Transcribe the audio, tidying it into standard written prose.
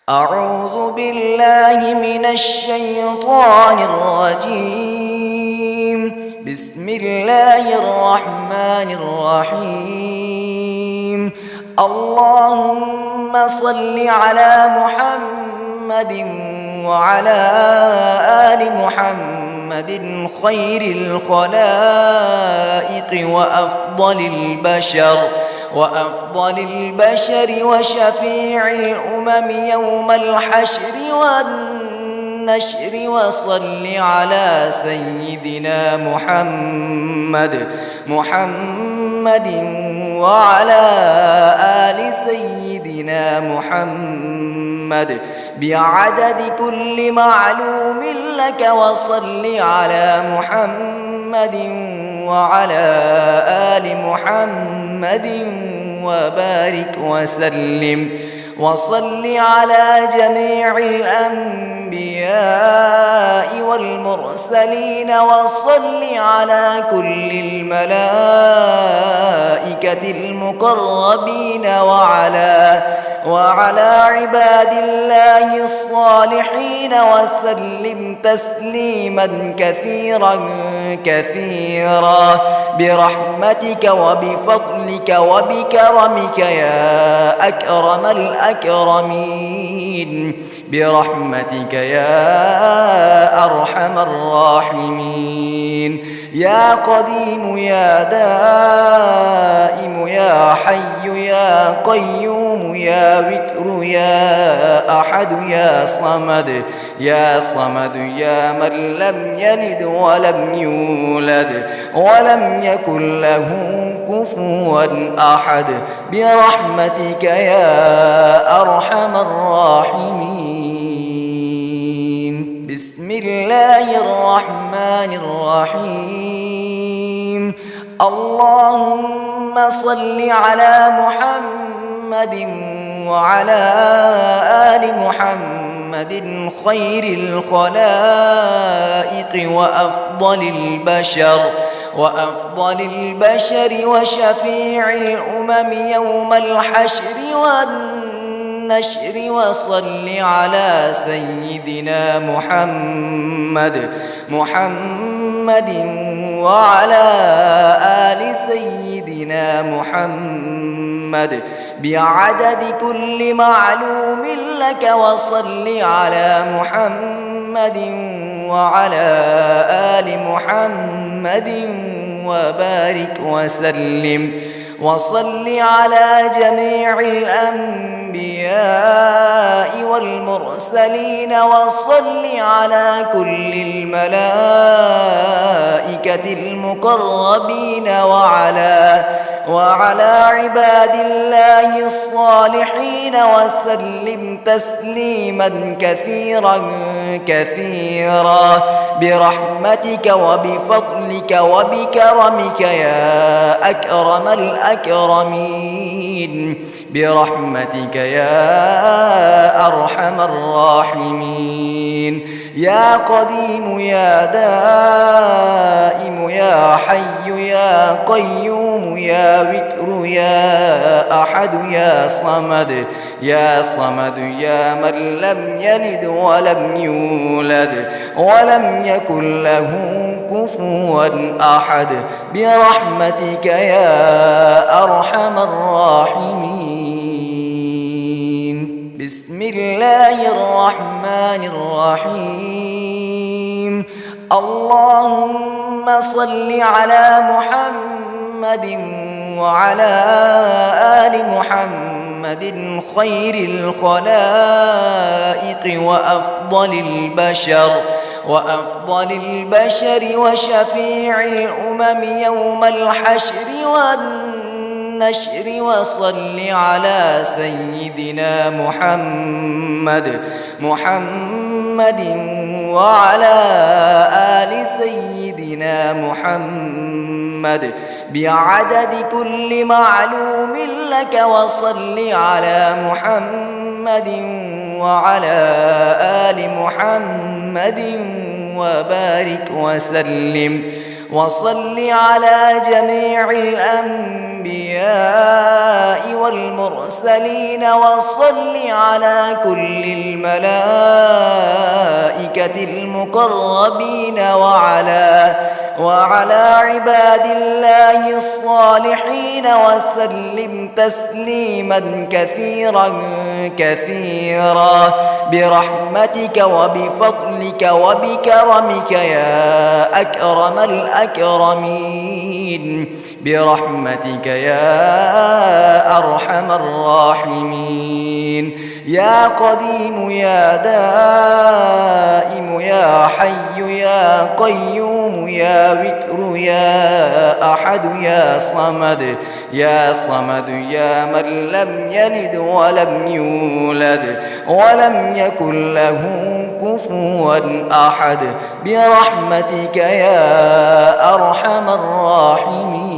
أعوذ بالله من الشيطان الرجيم. بسم الله الرحمن الرحيم. اللهم صل على محمد وعلى آل محمد خير الخلائق وأفضل البشر وشفيع الأمم يوم الحشر والنشر. وصل على سيدنا محمد وعلى آل سيدنا محمد بعدد كل معلوم لك. وصل على محمد وعلى آل محمد وبارك وسلم. وصل على جميع الأنبياء والمرسلين. وصل على كل الملائكة المقربين وعلى عباد الله الصالحين. وسلم تسليما كثيرا كثيرا برحمتك وبفضلك وبكرمك يا أكرم الأكرمين، برحمتك يا أرحم الراحمين. يا قديم يا دائم يا حي يا قيوم يا وتر يا أحد يا صمد يا من لم يلد ولم يولد ولم يكن له كفوا أحد، برحمتك يا أرحم الراحمين. بسم الله الرحمن الرحيم. اللهم صل على محمد وعلى آل محمد خير الخلائق وأفضل البشر وشفيع الأمم يوم الحشر والنشر. وصل على سيدنا محمد وعلى آل سيدنا محمد بعدد كل معلوم لك. وصل على محمد وعلى آل محمد وبارك وسلم. وصل على جميع الأنبياء والمرسلين. وصل على كل الملائكة المقربين وعلى عباد الله الصالحين. وسلم تسليما كثيرا كثيرا برحمتك وبفضلك وبكرمك يا أكرم الأكرمين، برحمتك يا أرحم الراحمين. يا قديم يا دائم يا حي يا قيوم يا وتر يا أحد يا صمد يا من لم يلد ولم يولد ولم يكن له كفوا أحد، برحمتك يا أرحم الراحمين. بسم الله الرحمن الرحيم. اللهم صل على محمد وعلى آل محمد خير الخلائق وأفضل البشر وشفيع الأمم يوم الحشر والنشر. وصل على سيدنا محمد وعلى آل سيدنا محمد بعدد كل معلوم لك. وصل على محمد وعلى آل محمد وبارك وسلم. وصل على جميع الأنبياء الأنبياء والمرسلين وصل على كل الملائكة المقربين وعلى عباد الله الصالحين وسلم تسليما كثيرا كثيرا برحمتك وبفضلك وبكرمك يا أكرم الأكرمين برحمتك يا أرحم الراحمين يا قديم يا دائم يا حي يا قيوم يا وتر يا أحد يا صمد يا من لم يلد ولم يولد ولم يكن له كفوا أحد برحمتك يا أرحم الراحمين.